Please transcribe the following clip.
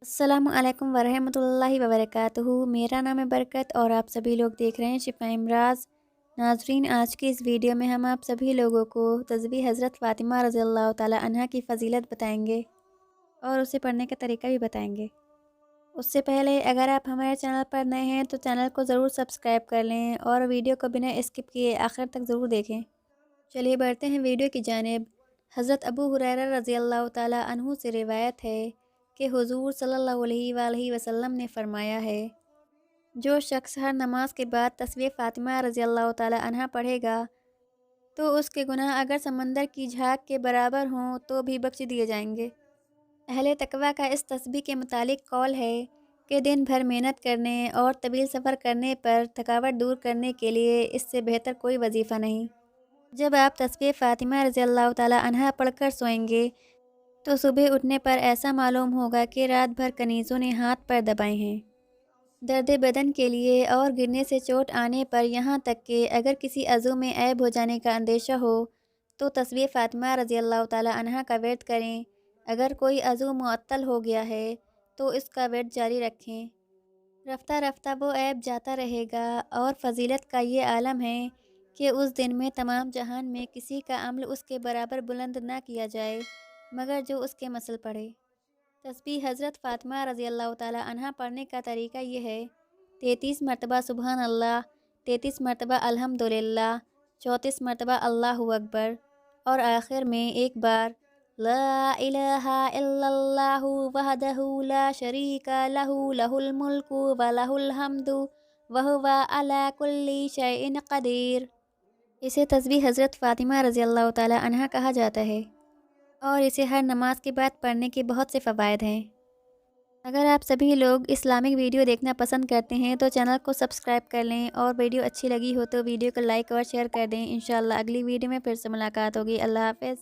अस्सलामु अलैकुम वरहमतुल्लाहि वबरकातुहू। मेरा नाम है बरकत और आप सभी लोग देख रहे हैं शिफा इमराज। नाजरीन, आज की इस वीडियो में हम आप सभी लोगों को तस्बीह हज़रत फ़ातिमा रज़ियल्लाहु ताला अन्हा की फ़जीलत बताएंगे और उसे पढ़ने का तरीका भी बताएंगे। उससे पहले अगर आप हमारे चैनल पर नए हैं तो चैनल को ज़रूर सब्सक्राइब कर लें और वीडियो को बिना स्किप किए आखिर तक ज़रूर देखें। चलिए बढ़ते हैं वीडियो की जानिब। हज़रत अबू हुरैरा रज़ियल्लाहु ताला अन्हु से रिवायत है कि हुज़ूर सल्लल्लाहु अलैहि वसल्लम ने फ़रमाया है, जो शख्स हर नमाज के बाद तस्बीह फ़ातिमा रज़ियल्लाहु ताला अन्हा पढ़ेगा तो उसके गुनाह अगर समंदर की झाग के बराबर हों तो भी बख्श दिए जाएंगे। अहले तकवा का इस तस्बीह के मुतालिक कौल है कि दिन भर मेहनत करने और तवील सफ़र करने पर थकावट दूर करने के लिए इससे बेहतर कोई वजीफ़ा नहीं। जब आप तस्बीह फ़ातिमा रज़ियल्लाहु ताला अन्हा पढ़कर सोएंगे तो सुबह उठने पर ऐसा मालूम होगा कि रात भर कनीज़ों ने हाथ पर दबाए हैं। दर्द बदन के लिए और गिरने से चोट आने पर यहाँ तक कि अगर किसी अज़ू में ऐब हो जाने का अंदेशा हो तो तस्बीह फ़ातिमा रज़ियल्लाहु ताला अन्हा का विर्द करें। अगर कोई अज़ू मुअत्तल हो गया है तो इसका विर्द जारी रखें। रफ्ता रफ्ता वो ऐब जाता रहेगा और फ़जीलत का ये आलम है कि उस दिन में तमाम जहान में किसी का अमल उसके बराबर बुलंद ना किया जाए मगर जो उसके मसल पड़े। तस्बीह हज़रत फ़ातिमा रज़ियल्लाहु ताला अन्हा पढ़ने का तरीका ये है: 33 मरतबा सुबहान अल्लाह, 33 मरतबा अल्हम्दुलिल्लाह, 34 मरतबा अल्लाहु अकबर और आखिर में एक बार ला इलाहा इल्लल्लाहु वहदहु ला शरीका लहु लहुल मुल्कु व लहुल हम्दु व हुवा अला कुल्ली शैइन क़दीर। इसे तस्बीह हज़रत फ़ातिमा रज़ियल्लाहु ताला अन्हा कहा जाता है और इसे हर नमाज के बाद पढ़ने के बहुत से फ़वाइद हैं। अगर आप सभी लोग इस्लामिक वीडियो देखना पसंद करते हैं तो चैनल को सब्सक्राइब कर लें और वीडियो अच्छी लगी हो तो वीडियो को लाइक और शेयर कर दें। इंशाअल्लाह अगली वीडियो में फिर से मुलाकात होगी। अल्लाह हाफ़िज़।